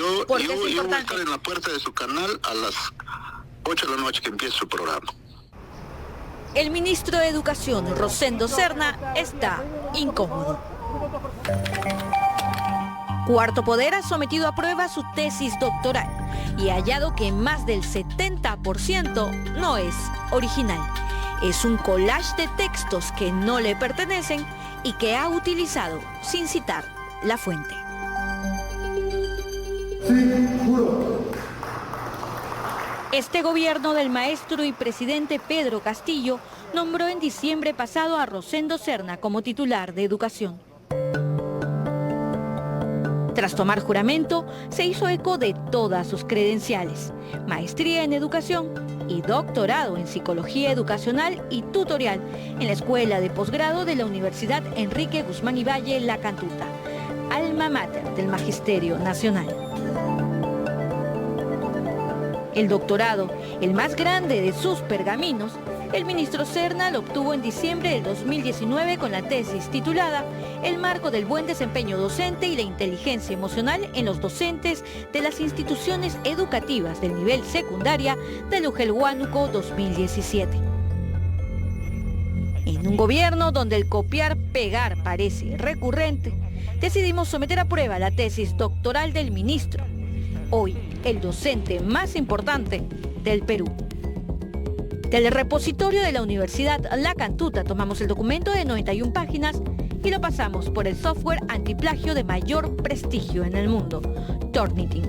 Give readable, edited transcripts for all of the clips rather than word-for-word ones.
Yo voy a estar en la puerta de su canal a las 8 de la noche que empiece su programa. El ministro de Educación, Rosendo Serna, está incómodo. Cuarto Poder ha sometido a prueba su tesis doctoral y ha hallado que más del 70% no es original. Es un collage de textos que no le pertenecen y que ha utilizado sin citar la fuente. Sí, juro. Este gobierno del maestro y presidente Pedro Castillo nombró en diciembre pasado a Rosendo Serna como titular de Educación. Tras tomar juramento, se hizo eco de todas sus credenciales: maestría en educación y doctorado en psicología educacional y tutorial en la Escuela de Posgrado de la Universidad Enrique Guzmán y Valle, La Cantuta, alma mater del Magisterio Nacional. El doctorado, el más grande de sus pergaminos, el ministro Serna lo obtuvo en diciembre del 2019 con la tesis titulada El marco del buen desempeño docente y la inteligencia emocional en los docentes de las instituciones educativas del nivel secundaria del UGEL Huánuco 2017. En un gobierno donde el copiar-pegar parece recurrente, decidimos someter a prueba la tesis doctoral del ministro, hoy el docente más importante del Perú. Del repositorio de la Universidad La Cantuta tomamos el documento de 91 páginas y lo pasamos por el software antiplagio de mayor prestigio en el mundo, Turnitin.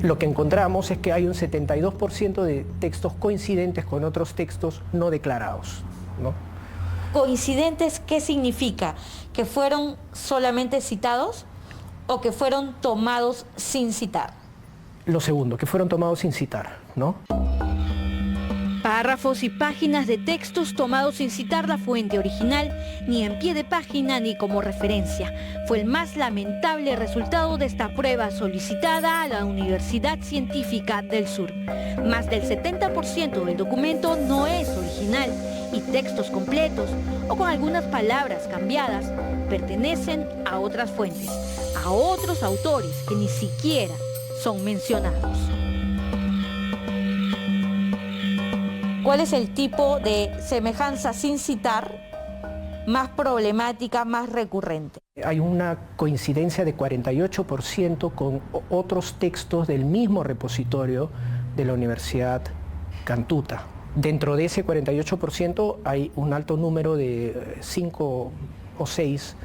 Lo que encontramos es que hay un 72% de textos coincidentes con otros textos no declarados, ¿no? ¿Coincidentes qué significa? ¿Que fueron solamente citados o que fueron tomados sin citar? Lo segundo, que fueron tomados sin citar, ¿no? Párrafos y páginas de textos tomados sin citar la fuente original, ni en pie de página ni como referencia. Fue el más lamentable resultado de esta prueba solicitada a la Universidad Científica del Sur. Más del 70% del documento no es original y textos completos o con algunas palabras cambiadas pertenecen a otras fuentes, a otros autores que ni siquiera son mencionados. ¿Cuál es el tipo de semejanza sin citar más problemática, más recurrente? Hay una coincidencia de 48% con otros textos del mismo repositorio de la Universidad Cantuta. Dentro de ese 48% hay un alto número de 5 o 6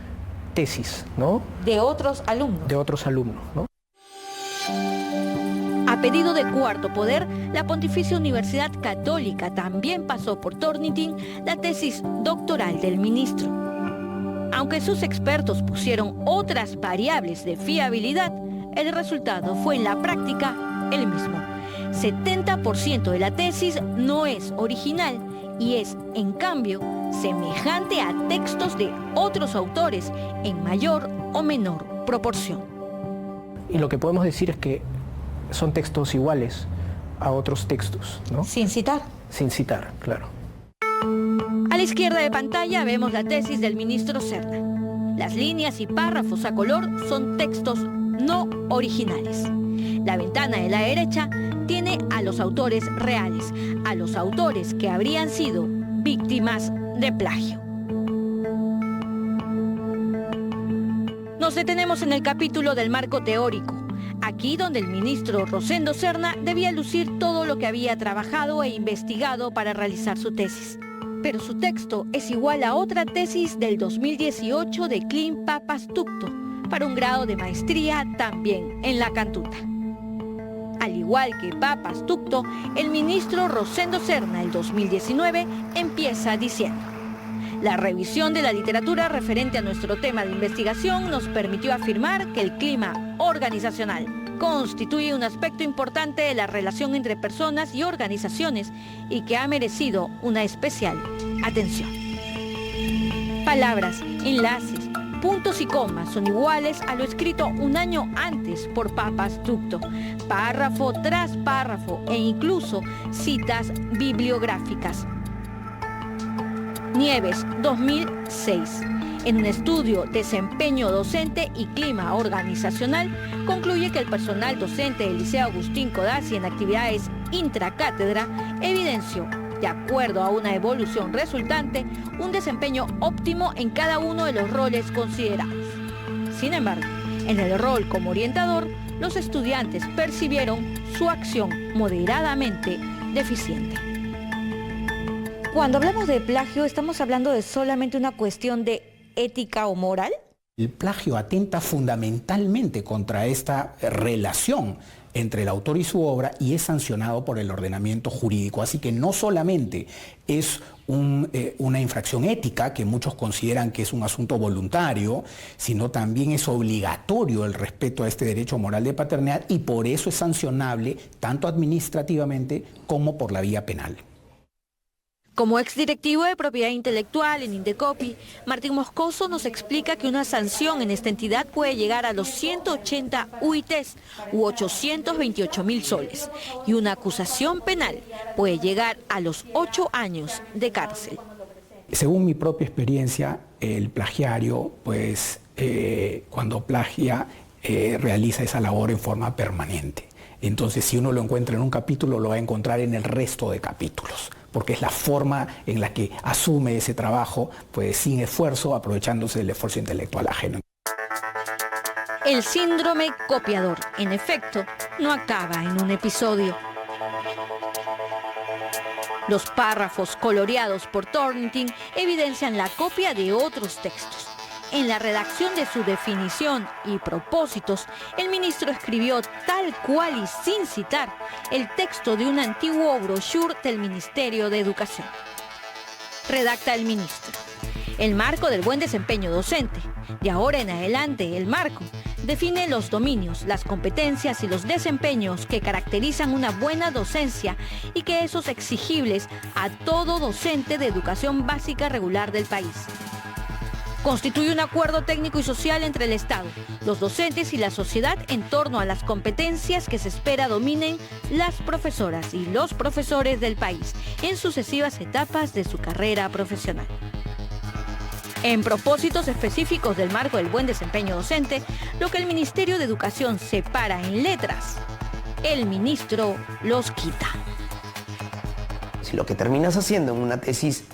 tesis, ¿no? De otros alumnos. De otros alumnos, ¿no? A pedido de Cuarto Poder, la Pontificia Universidad Católica también pasó por Turnitin la tesis doctoral del ministro. Aunque sus expertos pusieron otras variables de fiabilidad, el resultado fue en la práctica el mismo. 70% de la tesis no es original y es, en cambio, semejante a textos de otros autores en mayor o menor proporción. Y lo que podemos decir es que son textos iguales a otros textos, ¿no? Sin citar. Sin citar, claro. A la izquierda de pantalla vemos la tesis del ministro Serna. Las líneas y párrafos a color son textos no originales. La ventana de la derecha tiene a los autores reales, a los autores que habrían sido víctimas de plagio. Nos detenemos en el capítulo del marco teórico, aquí donde el ministro Rosendo Serna debía lucir todo lo que había trabajado e investigado para realizar su tesis. Pero su texto es igual a otra tesis del 2018 de Clean Papas Tucto, para un grado de maestría también en La Cantuta. Al igual que Papas Tucto, el ministro Rosendo Serna, el 2019, empieza diciendo: la revisión de la literatura referente a nuestro tema de investigación nos permitió afirmar que el clima organizacional constituye un aspecto importante de la relación entre personas y organizaciones y que ha merecido una especial atención. Palabras, enlaces, puntos y comas son iguales a lo escrito un año antes por Papas Tucto, párrafo tras párrafo e incluso citas bibliográficas. Nieves, 2006. En un estudio Desempeño docente y clima organizacional, concluye que el personal docente del Liceo Agustín Codazzi en actividades intracátedra evidenció, de acuerdo a una evolución resultante, un desempeño óptimo en cada uno de los roles considerados. Sin embargo, en el rol como orientador, los estudiantes percibieron su acción moderadamente deficiente. Cuando hablamos de plagio, ¿estamos hablando de solamente una cuestión de ética o moral? El plagio atenta fundamentalmente contra esta relación entre el autor y su obra y es sancionado por el ordenamiento jurídico. Así que no solamente es una infracción ética, que muchos consideran que es un asunto voluntario, sino también es obligatorio el respeto a este derecho moral de paternidad y por eso es sancionable tanto administrativamente como por la vía penal. Como exdirectivo de propiedad intelectual en Indecopi, Martín Moscoso nos explica que una sanción en esta entidad puede llegar a los 180 UITs u 828.000 soles y una acusación penal puede llegar a los 8 años de cárcel. Según mi propia experiencia, el plagiario, cuando plagia, realiza esa labor en forma permanente. Entonces, si uno lo encuentra en un capítulo, lo va a encontrar en el resto de capítulos, porque es la forma en la que asume ese trabajo, sin esfuerzo, aprovechándose del esfuerzo intelectual ajeno. El síndrome copiador, en efecto, no acaba en un episodio. Los párrafos coloreados por Turnitin evidencian la copia de otros textos. En la redacción de su definición y propósitos, el ministro escribió tal cual y sin citar el texto de un antiguo brochure del Ministerio de Educación. Redacta el ministro: el marco del buen desempeño docente. De ahora en adelante, el marco define los dominios, las competencias y los desempeños que caracterizan una buena docencia y que esos exigibles a todo docente de educación básica regular del país. Constituye un acuerdo técnico y social entre el Estado, los docentes y la sociedad en torno a las competencias que se espera dominen las profesoras y los profesores del país en sucesivas etapas de su carrera profesional. En propósitos específicos del marco del buen desempeño docente, lo que el Ministerio de Educación separa en letras, el ministro los quita. Si lo que terminas haciendo en una tesis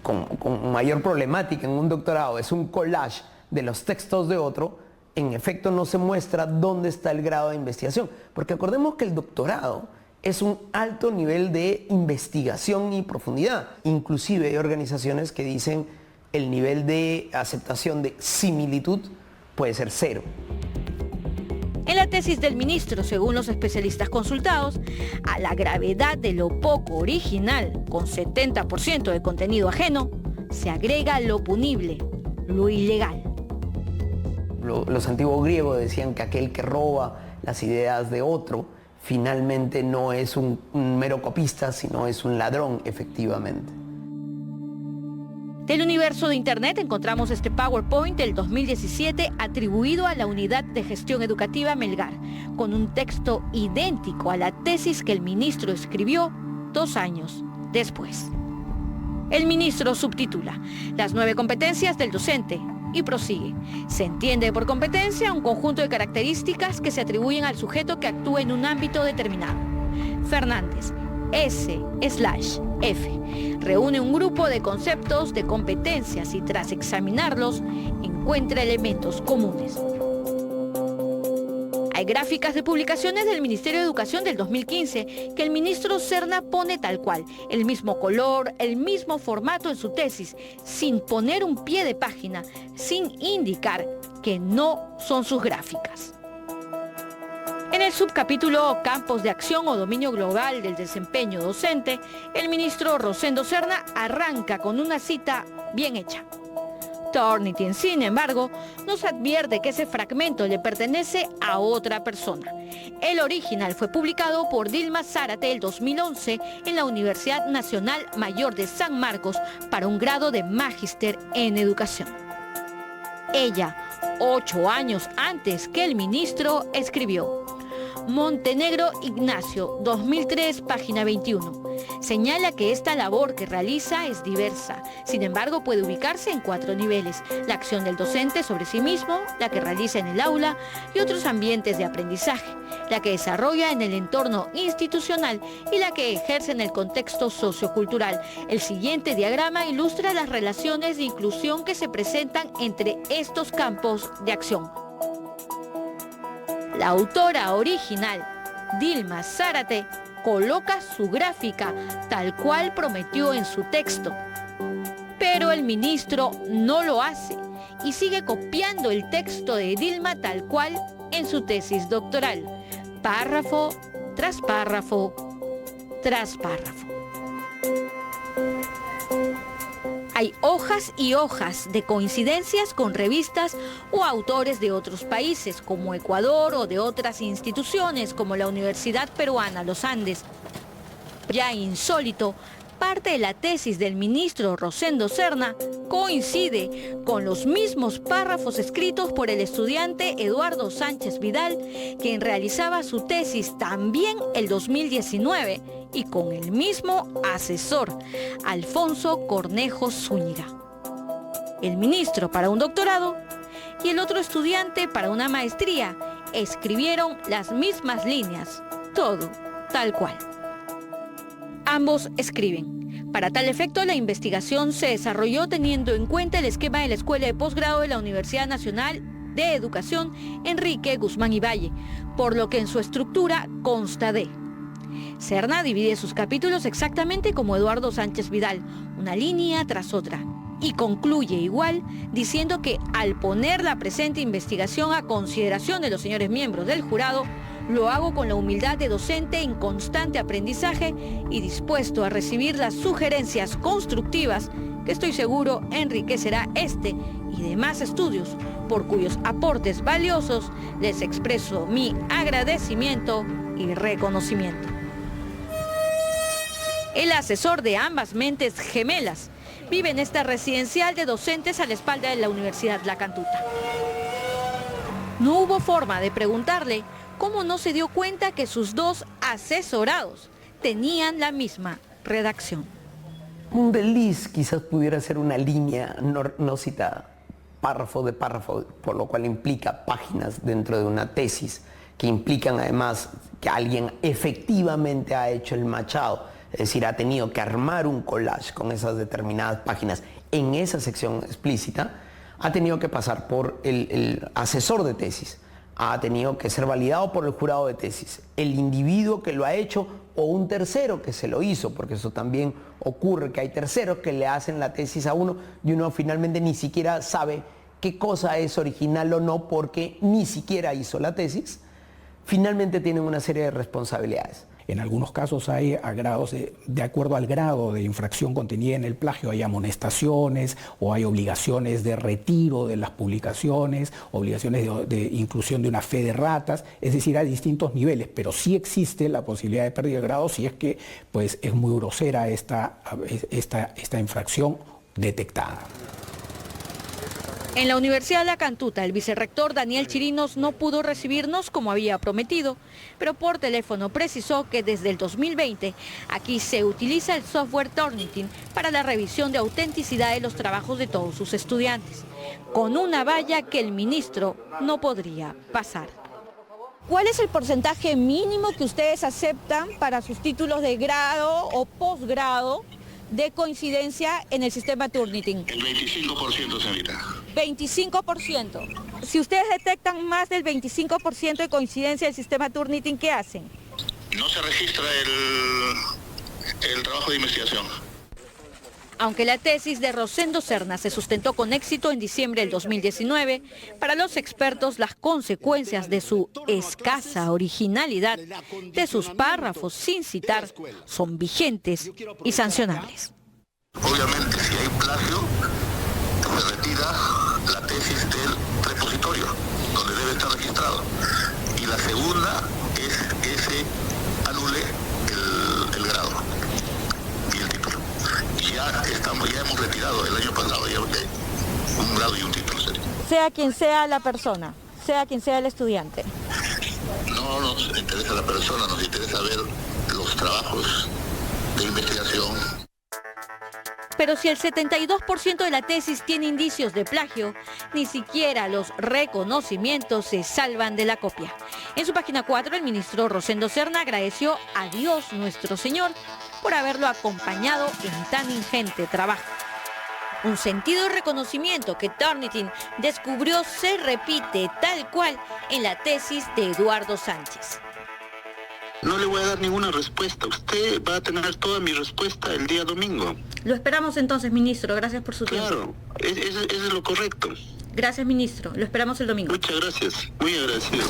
con mayor problemática en un doctorado es un collage de los textos de otro, en efecto no se muestra dónde está el grado de investigación. Porque acordemos que el doctorado es un alto nivel de investigación y profundidad. Inclusive hay organizaciones que dicen el nivel de aceptación de similitud puede ser 0. En la tesis del ministro, según los especialistas consultados, a la gravedad de lo poco original, con 70% de contenido ajeno, se agrega lo punible, lo ilegal. Los antiguos griegos decían que aquel que roba las ideas de otro, finalmente no es un mero copista, sino es un ladrón, efectivamente. Del universo de Internet encontramos este PowerPoint del 2017 atribuido a la Unidad de Gestión Educativa Melgar, con un texto idéntico a la tesis que el ministro escribió 2 años después. El ministro subtitula Las 9 competencias del docente y prosigue. Se entiende por competencia un conjunto de características que se atribuyen al sujeto que actúa en un ámbito determinado. Fernández, S/F. Reúne un grupo de conceptos de competencias y tras examinarlos encuentra elementos comunes. Hay gráficas de publicaciones del Ministerio de Educación del 2015 que el ministro Serna pone tal cual, el mismo color, el mismo formato en su tesis, sin poner un pie de página, sin indicar que no son sus gráficas. En el subcapítulo Campos de Acción o Dominio Global del Desempeño Docente, el ministro Rosendo Serna arranca con una cita bien hecha. Turnitin, sin embargo, nos advierte que ese fragmento le pertenece a otra persona. El original fue publicado por Dilma Zárate el 2011 en la Universidad Nacional Mayor de San Marcos para un grado de Magíster en Educación. Ella, 8 años antes que el ministro, escribió: Montenegro Ignacio, 2003, página 21. Señala que esta labor que realiza es diversa, sin embargo puede ubicarse en 4 niveles: la acción del docente sobre sí mismo, la que realiza en el aula y otros ambientes de aprendizaje, la que desarrolla en el entorno institucional y la que ejerce en el contexto sociocultural. El siguiente diagrama ilustra las relaciones de inclusión que se presentan entre estos campos de acción. La autora original, Dilma Zárate, coloca su gráfica tal cual prometió en su texto. Pero el ministro no lo hace y sigue copiando el texto de Dilma tal cual en su tesis doctoral, párrafo tras párrafo tras párrafo. Hay hojas y hojas de coincidencias con revistas o autores de otros países como Ecuador o de otras instituciones como la Universidad Peruana Los Andes. Ya insólito, parte de la tesis del ministro Rosendo Serna coincide con los mismos párrafos escritos por el estudiante Eduardo Sánchez Vidal, quien realizaba su tesis también el 2019, y con el mismo asesor, Alfonso Cornejo Zúñiga. El ministro para un doctorado y el otro estudiante para una maestría escribieron las mismas líneas, todo tal cual. Ambos escriben: para tal efecto, la investigación se desarrolló teniendo en cuenta el esquema de la Escuela de Posgrado de la Universidad Nacional de Educación Enrique Guzmán y Valle, por lo que en su estructura consta de... Serna divide sus capítulos exactamente como Eduardo Sánchez Vidal, una línea tras otra, y concluye igual diciendo que al poner la presente investigación a consideración de los señores miembros del jurado, lo hago con la humildad de docente en constante aprendizaje y dispuesto a recibir las sugerencias constructivas que estoy seguro enriquecerá este y demás estudios, por cuyos aportes valiosos les expreso mi agradecimiento y reconocimiento. El asesor de ambas mentes gemelas vive en esta residencial de docentes a la espalda de la Universidad La Cantuta. No hubo forma de preguntarle cómo no se dio cuenta que sus dos asesorados tenían la misma redacción. Un desliz quizás pudiera ser una línea no citada, párrafo de párrafo, por lo cual implica páginas dentro de una tesis, que implican además que alguien efectivamente ha hecho el machado, es decir, ha tenido que armar un collage con esas determinadas páginas en esa sección explícita, ha tenido que pasar por el asesor de tesis, ha tenido que ser validado por el jurado de tesis, el individuo que lo ha hecho o un tercero que se lo hizo, porque eso también ocurre, que hay terceros que le hacen la tesis a uno y uno finalmente ni siquiera sabe qué cosa es original o no porque ni siquiera hizo la tesis. Finalmente tienen una serie de responsabilidades. En algunos casos hay grados de acuerdo al grado de infracción contenida en el plagio, hay amonestaciones o hay obligaciones de retiro de las publicaciones, obligaciones de inclusión de una fe de ratas, es decir, hay distintos niveles, pero sí existe la posibilidad de pérdida de grado si es que pues, es muy grosera esta infracción detectada. En la Universidad La Cantuta, el vicerrector Daniel Chirinos no pudo recibirnos como había prometido, pero por teléfono precisó que desde el 2020 aquí se utiliza el software Turnitin para la revisión de autenticidad de los trabajos de todos sus estudiantes, con una valla que el ministro no podría pasar. ¿Cuál es el porcentaje mínimo que ustedes aceptan para sus títulos de grado o posgrado de coincidencia en el sistema Turnitin? El 25%, señorita. 25%. Si ustedes detectan más del 25% de coincidencia del sistema Turnitin, ¿qué hacen? No se registra el trabajo de investigación. Aunque la tesis de Rosendo Serna se sustentó con éxito en diciembre del 2019, para los expertos las consecuencias de su escasa originalidad, de sus párrafos sin citar, son vigentes y sancionables. Obviamente, si hay plagio, se retira la tesis del repositorio, donde debe estar registrado. Y la segunda es que se anule el grado y el título. Y ya hemos retirado el año pasado ya un grado y un título. Sea quien sea la persona, sea quien sea el estudiante. No nos interesa la persona, nos interesa ver los trabajos de investigación. Pero si el 72% de la tesis tiene indicios de plagio, ni siquiera los reconocimientos se salvan de la copia. En su página 4, el ministro Rosendo Serna agradeció a Dios nuestro Señor por haberlo acompañado en tan ingente trabajo. Un sentido de reconocimiento que Turnitin descubrió se repite tal cual en la tesis de Eduardo Sánchez. No le voy a dar ninguna respuesta. Usted va a tener toda mi respuesta el día domingo. Lo esperamos entonces, ministro. Gracias por su tiempo. Claro, eso es lo correcto. Gracias, ministro. Lo esperamos el domingo. Muchas gracias. Muy agradecido.